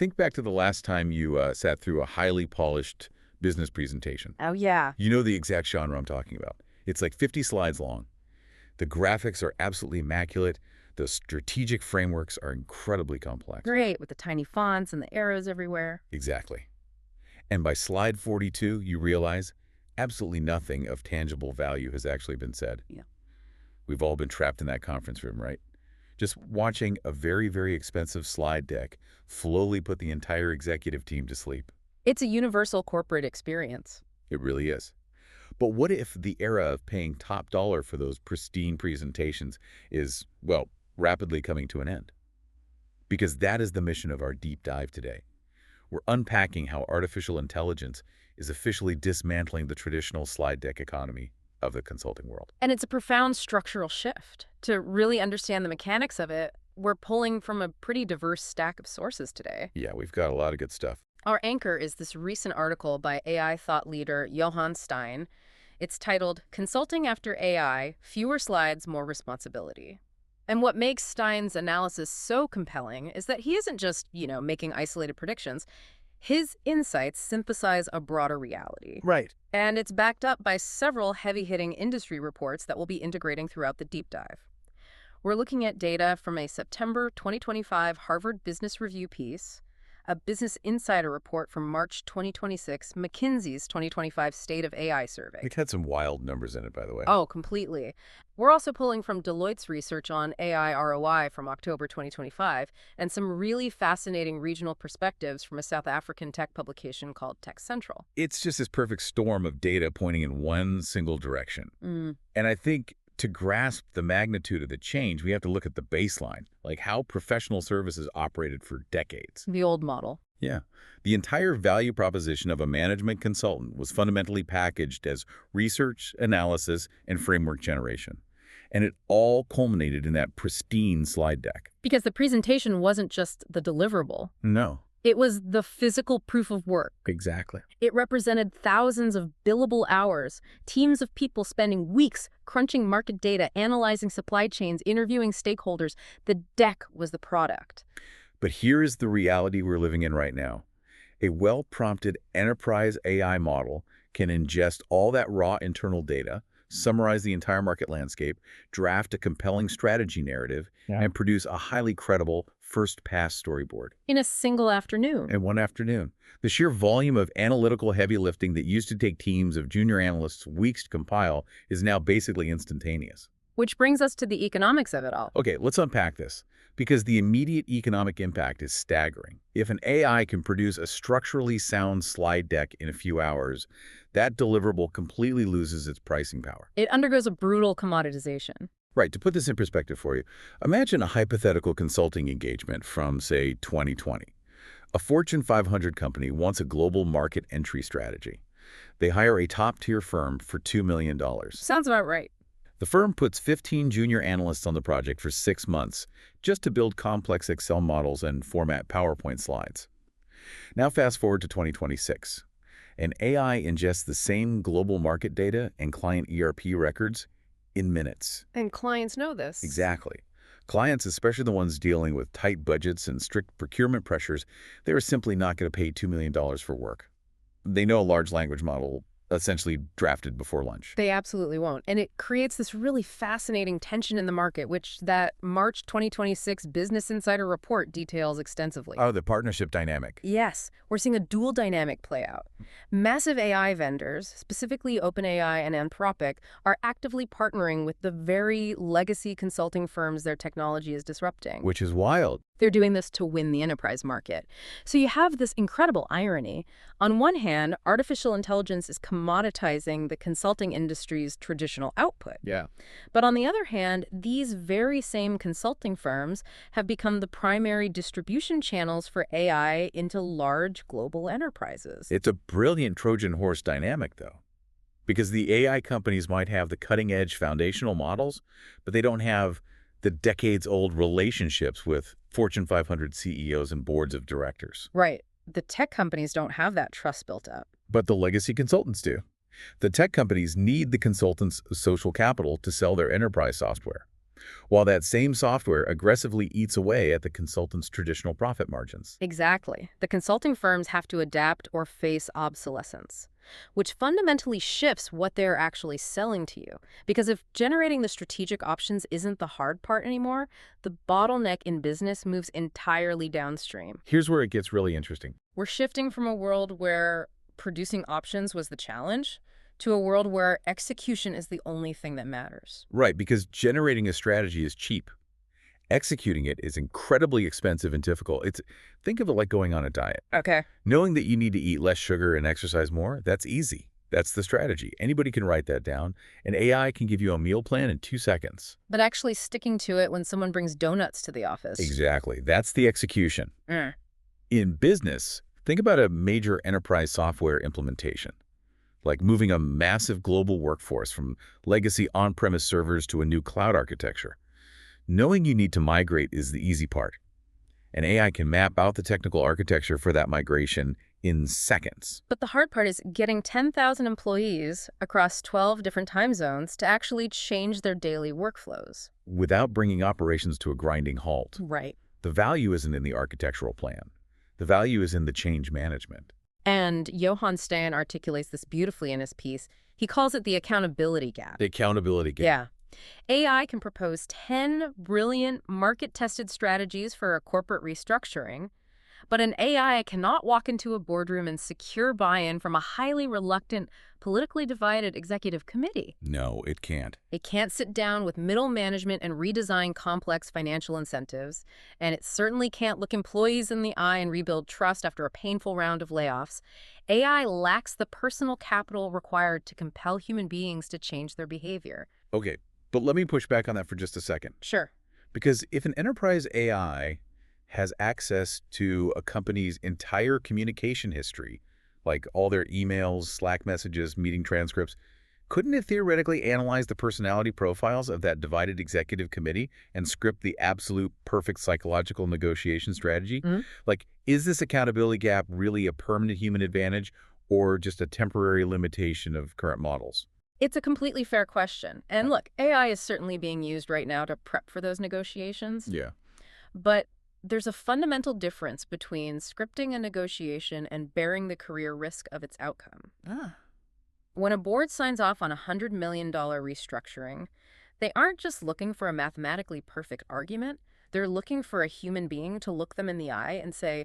Think back to the last time you sat through a highly polished business presentation. Oh, yeah. You know the exact genre I'm talking about. It's like 50 slides long. The graphics are absolutely immaculate. The strategic frameworks are incredibly complex. Great, with the tiny fonts and the arrows everywhere. Exactly. And by slide 42, you realize absolutely nothing of tangible value has actually been said. Yeah. We've all been trapped in that conference room, right? Just watching a very, very expensive slide deck slowly put the entire executive team to sleep. It's a universal corporate experience. It really is. But what if the era of paying top dollar for those pristine presentations is, well, rapidly coming to an end? Because that is the mission of our deep dive today. We're unpacking how artificial intelligence is officially dismantling the traditional slide deck economy of the consulting world. And it's a profound structural shift. To really understand the mechanics of it, we're pulling from a pretty diverse stack of sources today. Yeah, we've got a lot of good stuff. Our anchor is this recent article by AI thought leader Johan Steyn. It's titled, Consulting After AI, Fewer Slides, More Responsibility. And what makes Steyn's analysis so compelling is that he isn't just, making isolated predictions. His insights synthesize a broader reality. Right. And it's backed up by several heavy-hitting industry reports that we'll be integrating throughout the deep dive. We're looking at data from a September 2025 Harvard Business Review piece, a Business Insider report from March 2026, McKinsey's 2025 State of AI survey. It had some wild numbers in it, by the way. Oh, completely. We're also pulling from Deloitte's research on AI ROI from October 2025 and some really fascinating regional perspectives from a South African tech publication called Tech Central. It's just this perfect storm of data pointing in one single direction. And I think to grasp the magnitude of the change, we have to look at the baseline, like how professional services operated for decades. The old model. Yeah. The entire value proposition of a management consultant was fundamentally packaged as research, analysis, and framework generation. And it all culminated in that pristine slide deck. Because the presentation wasn't just the deliverable. No. It was the physical proof of work. Exactly. It represented thousands of billable hours, teams of people spending weeks crunching market data, analyzing supply chains, interviewing stakeholders. The deck was the product. But here is the reality we're living in right now. A well-prompted enterprise AI model can ingest all that raw internal data, summarize the entire market landscape, draft a compelling strategy narrative, and produce a highly credible first-pass storyboard. In a single afternoon. In one afternoon. The sheer volume of analytical heavy lifting that used to take teams of junior analysts weeks to compile is now basically instantaneous. Which brings us to the economics of it all. Okay, let's unpack this, because the immediate economic impact is staggering. If an AI can produce a structurally sound slide deck in a few hours, that deliverable completely loses its pricing power. It undergoes a brutal commoditization. Right, to put this in perspective for you, imagine a hypothetical consulting engagement from, say, 2020. A Fortune 500 company wants a global market entry strategy. They hire a top-tier firm for $2 million. Sounds about right. The firm puts 15 junior analysts on the project for 6 months just to build complex Excel models and format PowerPoint slides. Now fast forward to 2026. An AI ingests the same global market data and client ERP records in minutes. And clients know this. Exactly. Clients, especially the ones dealing with tight budgets and strict procurement pressures, they are simply not going to pay $2 million for work. They know a large language model essentially drafted before lunch. They absolutely won't. And it creates this really fascinating tension in the market, which that March 2026 Business Insider report details extensively. Oh, the partnership dynamic. Yes, we're seeing a dual dynamic play out. Massive AI vendors, specifically OpenAI and Anthropic, are actively partnering with the very legacy consulting firms their technology is disrupting. Which is wild. They're doing this to win the enterprise market. So you have this incredible irony. On one hand, artificial intelligence is commoditizing the consulting industry's traditional output. Yeah. But on the other hand, these very same consulting firms have become the primary distribution channels for AI into large global enterprises. It's a brilliant Trojan horse dynamic, though. Because the AI companies might have the cutting-edge foundational models, but they don't have the decades-old relationships with Fortune 500 CEOs and boards of directors. Right. The tech companies don't have that trust built up. But the legacy consultants do. The tech companies need the consultants' social capital to sell their enterprise software. while that same software aggressively eats away at the consultant's traditional profit margins. Exactly. The consulting firms have to adapt or face obsolescence, which fundamentally shifts what they're actually selling to you. Because if generating the strategic options isn't the hard part anymore, the bottleneck in business moves entirely downstream. Here's where it gets really interesting. We're shifting from a world where producing options was the challenge to a world where execution is the only thing that matters. Right, because generating a strategy is cheap. Executing it is incredibly expensive and difficult. Think of it like going on a diet. Okay. Knowing that you need to eat less sugar and exercise more, that's easy. That's the strategy. Anybody can write that down, and AI can give you a meal plan in 2 seconds. But actually sticking to it when someone brings donuts to the office. Exactly. That's the execution. Mm. In business, think about a major enterprise software implementation, like moving a massive global workforce from legacy on-premise servers to a new cloud architecture. Knowing you need to migrate is the easy part, and AI can map out the technical architecture for that migration in seconds. But the hard part is getting 10,000 employees across 12 different time zones to actually change their daily workflows. Without bringing operations to a grinding halt. Right. The value isn't in the architectural plan. The value is in the change management. And Johan Steyn articulates this beautifully in his piece. He calls it the accountability gap. The accountability gap. Yeah. AI can propose 10 brilliant market-tested strategies for a corporate restructuring, but an AI cannot walk into a boardroom and secure buy-in from a highly reluctant, politically divided executive committee. No, it can't. It can't sit down with middle management and redesign complex financial incentives, and it certainly can't look employees in the eye and rebuild trust after a painful round of layoffs. AI lacks the personal capital required to compel human beings to change their behavior. Okay, but let me push back on that for just a second. Sure. Because if an enterprise AI has access to a company's entire communication history, like all their emails, Slack messages, meeting transcripts, couldn't it theoretically analyze the personality profiles of that divided executive committee and script the absolute perfect psychological negotiation strategy? Mm-hmm. Like, is this accountability gap really a permanent human advantage or just a temporary limitation of current models? It's a completely fair question. And look, AI is certainly being used right now to prep for those negotiations. Yeah. But there's a fundamental difference between scripting a negotiation and bearing the career risk of its outcome. When a board signs off on a $100 million restructuring, they aren't just looking for a mathematically perfect argument. They're looking for a human being to look them in the eye and say,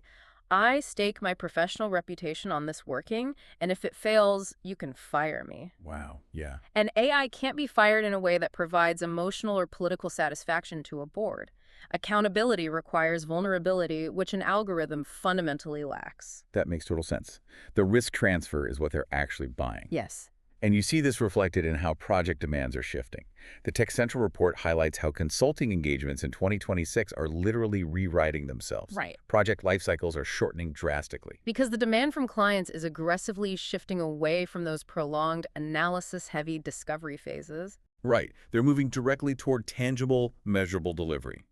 I stake my professional reputation on this working, and if it fails, you can fire me. Wow, yeah. And AI can't be fired in a way that provides emotional or political satisfaction to a board. Accountability requires vulnerability, which an algorithm fundamentally lacks. That makes total sense. The risk transfer is what they're actually buying. Yes. And you see this reflected in how project demands are shifting. The Tech Central report highlights how consulting engagements in 2026 are literally rewriting themselves. Right. Project life cycles are shortening drastically. Because the demand from clients is aggressively shifting away from those prolonged, analysis-heavy discovery phases. Right. They're moving directly toward tangible, measurable delivery.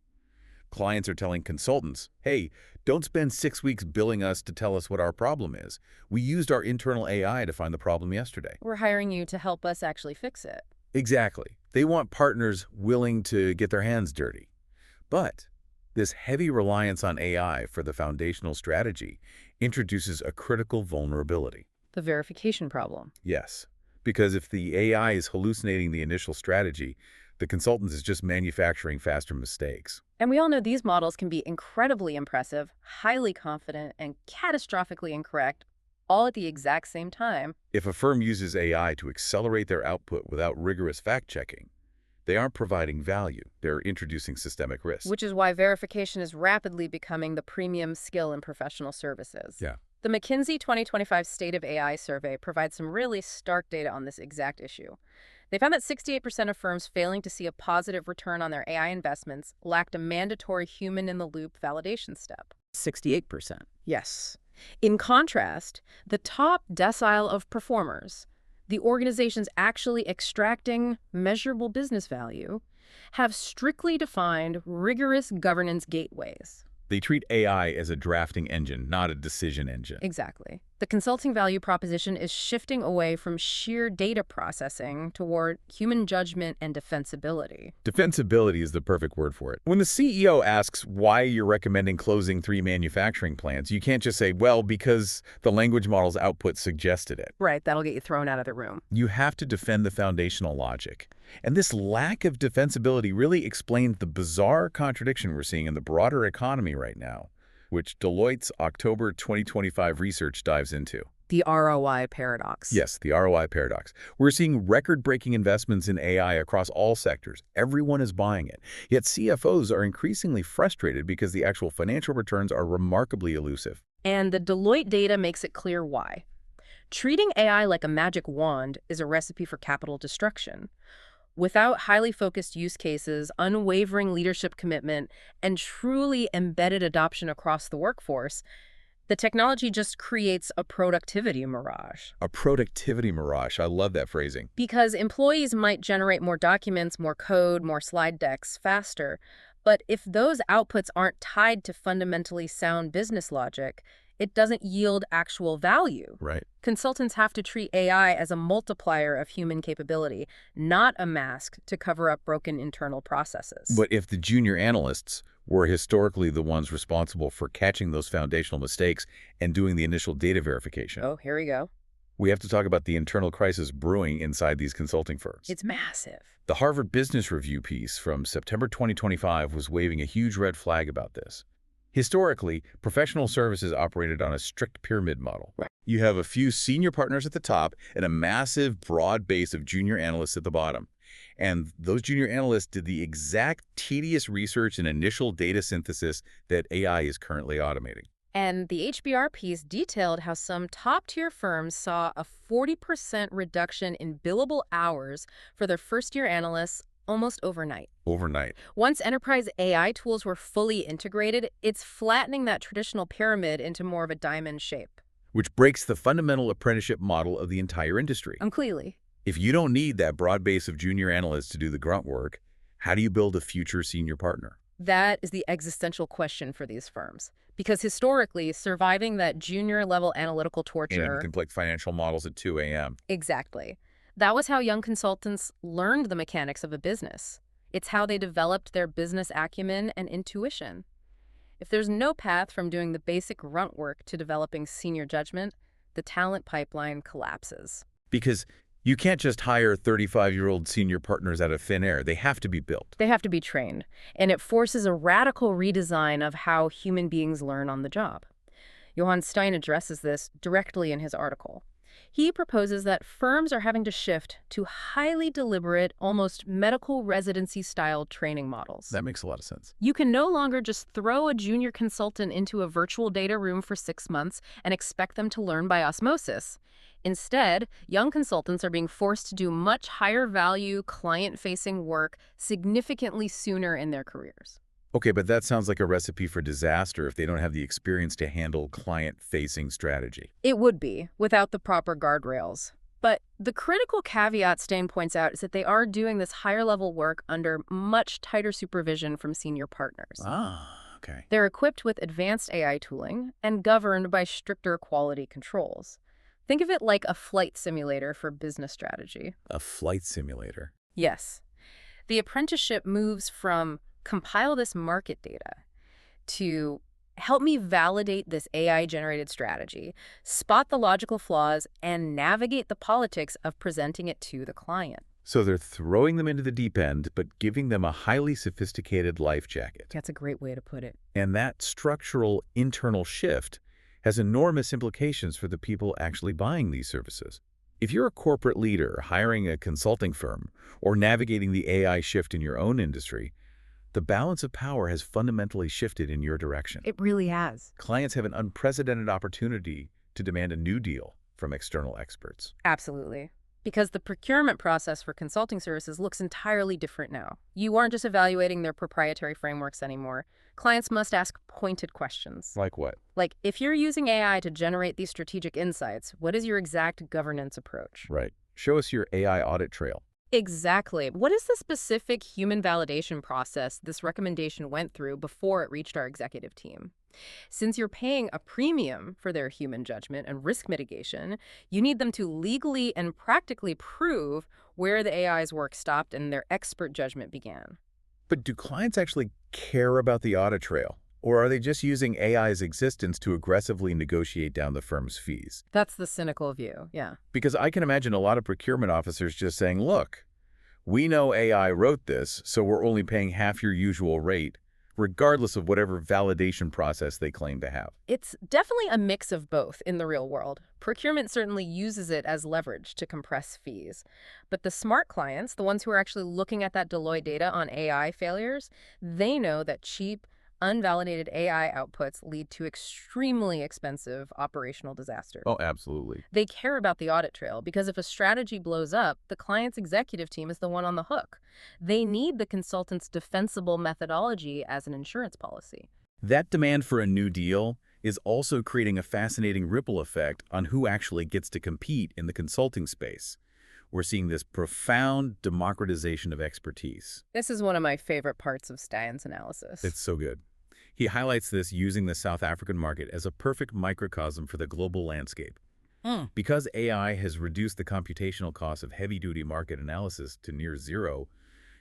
Clients are telling consultants, hey, don't spend 6 weeks billing us to tell us what our problem is. We used our internal AI to find the problem yesterday. We're hiring you to help us actually fix it. Exactly. They want partners willing to get their hands dirty. But this heavy reliance on AI for the foundational strategy introduces a critical vulnerability. The verification problem. Yes, because if the AI is hallucinating the initial strategy, the consultant is just manufacturing faster mistakes. And we all know these models can be incredibly impressive, highly confident, and catastrophically incorrect, all at the exact same time. If a firm uses AI to accelerate their output without rigorous fact-checking, they aren't providing value. They're introducing systemic risk. Which is why verification is rapidly becoming the premium skill in professional services. Yeah. The McKinsey 2025 State of AI survey provides some really stark data on this exact issue. They found that 68% of firms failing to see a positive return on their AI investments lacked a mandatory human-in-the-loop validation step. 68%. Yes. In contrast, the top decile of performers, the organizations actually extracting measurable business value, have strictly defined, rigorous governance gateways. They treat AI as a drafting engine, not a decision engine. Exactly. The consulting value proposition is shifting away from sheer data processing toward human judgment and defensibility. Defensibility is the perfect word for it. When the CEO asks why you're recommending closing 3 manufacturing plants, you can't just say, well, because the language model's output suggested it. Right, that'll get you thrown out of the room. You have to defend the foundational logic. And this lack of defensibility really explains the bizarre contradiction we're seeing in the broader economy right now, which Deloitte's October 2025 research dives into. The ROI paradox. Yes, the ROI paradox. We're seeing record-breaking investments in AI across all sectors. Everyone is buying it. Yet CFOs are increasingly frustrated because the actual financial returns are remarkably elusive. And the Deloitte data makes it clear why. Treating AI like a magic wand is a recipe for capital destruction. Without highly focused use cases, unwavering leadership commitment, and truly embedded adoption across the workforce, the technology just creates a productivity mirage. A productivity mirage. I love that phrasing. Because employees might generate more documents, more code, more slide decks faster, but if those outputs aren't tied to fundamentally sound business logic, it doesn't yield actual value. Right. Consultants have to treat AI as a multiplier of human capability, not a mask to cover up broken internal processes. But if the junior analysts were historically the ones responsible for catching those foundational mistakes and doing the initial data verification, Oh, here we go. we have to talk about the internal crisis brewing inside these consulting firms. It's massive. The Harvard Business Review piece from September 2025 was waving a huge red flag about this. Historically, professional services operated on a strict pyramid model. Right. You have a few senior partners at the top and a massive, broad base of junior analysts at the bottom. And those junior analysts did the exact tedious research and initial data synthesis that AI is currently automating. And the HBR piece detailed how some top-tier firms saw a 40% reduction in billable hours for their first-year analysts almost overnight. Overnight. Once enterprise AI tools were fully integrated, it's flattening that traditional pyramid into more of a diamond shape. Which breaks the fundamental apprenticeship model of the entire industry. Clearly. If you don't need that broad base of junior analysts to do the grunt work, how do you build a future senior partner? That is the existential question for these firms. Because historically, surviving that junior-level analytical torture... And complex financial models at 2 a.m. Exactly. That was how young consultants learned the mechanics of a business. It's how they developed their business acumen and intuition. If there's no path from doing the basic grunt work to developing senior judgment, the talent pipeline collapses. Because you can't just hire 35-year-old senior partners out of thin air. They have to be built. They have to be trained, and it forces a radical redesign of how human beings learn on the job. Johan Steyn addresses this directly in his article. He proposes that firms are having to shift to highly deliberate, almost medical residency-style training models. That makes a lot of sense. You can no longer just throw a junior consultant into a virtual data room for 6 months and expect them to learn by osmosis. Instead, young consultants are being forced to do much higher-value, client-facing work significantly sooner in their careers. Okay, but that sounds like a recipe for disaster if they don't have the experience to handle client-facing strategy. It would be, without the proper guardrails. But the critical caveat Steyn points out is that they are doing this higher-level work under much tighter supervision from senior partners. Okay. They're equipped with advanced AI tooling and governed by stricter quality controls. Think of it like a flight simulator for business strategy. A flight simulator. Yes. The apprenticeship moves from compile this market data to help me validate this AI-generated strategy, spot the logical flaws, and navigate the politics of presenting it to the client. So they're throwing them into the deep end, but giving them a highly sophisticated life jacket. That's a great way to put it. And that structural internal shift has enormous implications for the people actually buying these services. If you're a corporate leader hiring a consulting firm or navigating the AI shift in your own industry, the balance of power has fundamentally shifted in your direction. It really has. Clients have an unprecedented opportunity to demand a new deal from external experts. Absolutely. Because the procurement process for consulting services looks entirely different now. You aren't just evaluating their proprietary frameworks anymore. Clients must ask pointed questions. Like what? Like, if you're using AI to generate these strategic insights, what is your exact governance approach? Right. Show us your AI audit trail. Exactly. What is the specific human validation process this recommendation went through before it reached our executive team? Since you're paying a premium for their human judgment and risk mitigation, you need them to legally and practically prove where the AI's work stopped and their expert judgment began. But do clients actually care about the audit trail? Or are they just using AI's existence to aggressively negotiate down the firm's fees? That's the cynical view, yeah. Because I can imagine a lot of procurement officers just saying, look, we know AI wrote this, so we're only paying half your usual rate, regardless of whatever validation process they claim to have. It's definitely a mix of both in the real world. Procurement certainly uses it as leverage to compress fees. But the smart clients, the ones who are actually looking at that Deloitte data on AI failures, they know that cheap, unvalidated AI outputs lead to extremely expensive operational disasters. Oh, absolutely. They care about the audit trail because if a strategy blows up, the client's executive team is the one on the hook. They need the consultant's defensible methodology as an insurance policy. That demand for a new deal is also creating a fascinating ripple effect on who actually gets to compete in the consulting space. We're seeing this profound democratization of expertise. This is one of my favorite parts of Steyn's analysis. It's so good. He highlights this using the South African market as a perfect microcosm for the global landscape. Because AI has reduced the computational cost of heavy-duty market analysis to near zero,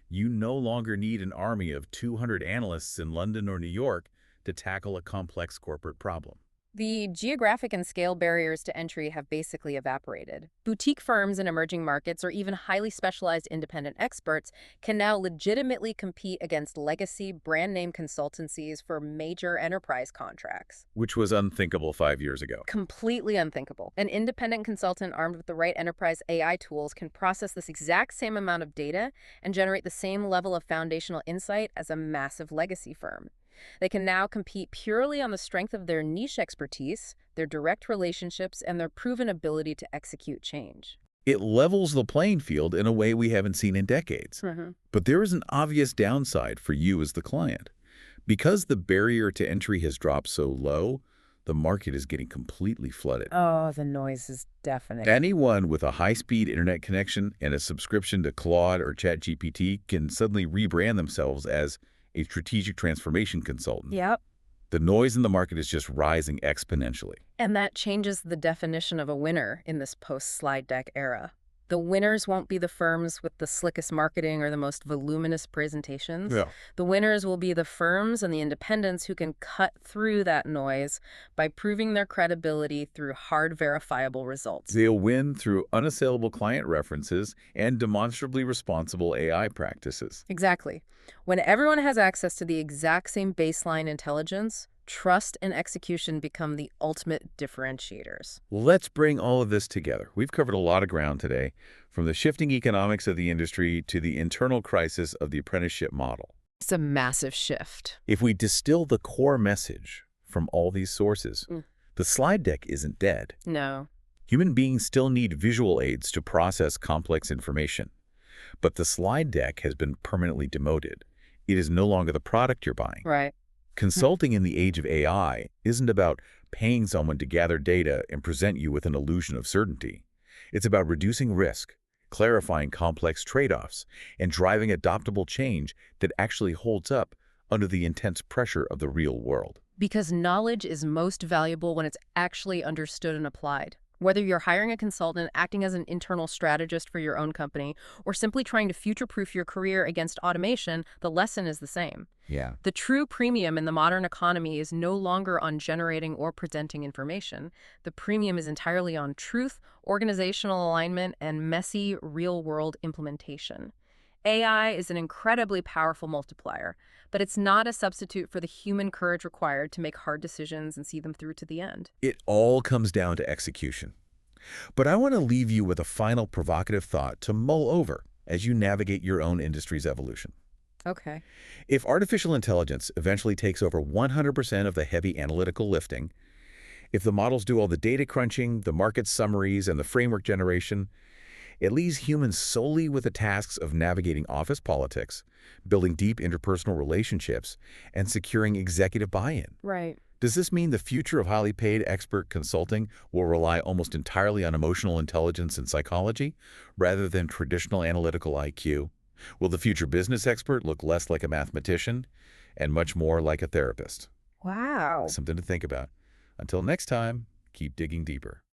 you no longer need an army of 200 analysts in London or New York to tackle a complex corporate problem. The geographic and scale barriers to entry have basically evaporated. Boutique firms in emerging markets or even highly specialized independent experts can now legitimately compete against legacy brand name consultancies for major enterprise contracts. Which was unthinkable 5 years ago. Completely unthinkable. An independent consultant armed with the right enterprise AI tools can process this exact same amount of data and generate the same level of foundational insight as a massive legacy firm. They can now compete purely on the strength of their niche expertise, their direct relationships, and their proven ability to execute change. It levels the playing field in a way we haven't seen in decades. But there is an obvious downside for you as the client. Because the barrier to entry has dropped so low, the market is getting completely flooded. Oh, the noise is deafening. Anyone with a high-speed internet connection and a subscription to Claude or ChatGPT can suddenly rebrand themselves as a strategic transformation consultant. Yep. The noise in the market is just rising exponentially. And that changes the definition of a winner in this post-slide deck era. The winners won't be the firms with the slickest marketing or the most voluminous presentations. The winners will be the firms and the independents who can cut through that noise by proving their credibility through hard verifiable results. They'll win through unassailable client references and demonstrably responsible AI practices. Exactly. When everyone has access to the exact same baseline intelligence, trust and execution become the ultimate differentiators. Let's bring all of this together. We've covered a lot of ground today, from the shifting economics of the industry to the internal crisis of the apprenticeship model. It's a massive shift. If we distill the core message from all these sources, the slide deck isn't dead. No. Human beings still need visual aids to process complex information. But the slide deck has been permanently demoted. It is no longer the product you're buying. Right. Consulting in the age of AI isn't about paying someone to gather data and present you with an illusion of certainty. It's about reducing risk, clarifying complex trade-offs, and driving adoptable change that actually holds up under the intense pressure of the real world. Because knowledge is most valuable when it's actually understood and applied. Whether you're hiring a consultant, acting as an internal strategist for your own company, or simply trying to future-proof your career against automation, the lesson is the same. Yeah. The true premium in the modern economy is no longer on generating or presenting information. The premium is entirely on truth, organizational alignment, and messy, real-world implementation. AI is an incredibly powerful multiplier, but it's not a substitute for the human courage required to make hard decisions and see them through to the end. It all comes down to execution. But I want to leave you with a final provocative thought to mull over as you navigate your own industry's evolution. Okay. If artificial intelligence eventually takes over 100% of the heavy analytical lifting, if the models do all the data crunching, the market summaries, and the framework generation, it leaves humans solely with the tasks of navigating office politics, building deep interpersonal relationships, and securing executive buy-in. Right. Does this mean the future of highly paid expert consulting will rely almost entirely on emotional intelligence and psychology, rather than traditional analytical IQ? Will the future business expert look less like a mathematician and much more like a therapist? Wow. Something to think about. Until next time, keep digging deeper.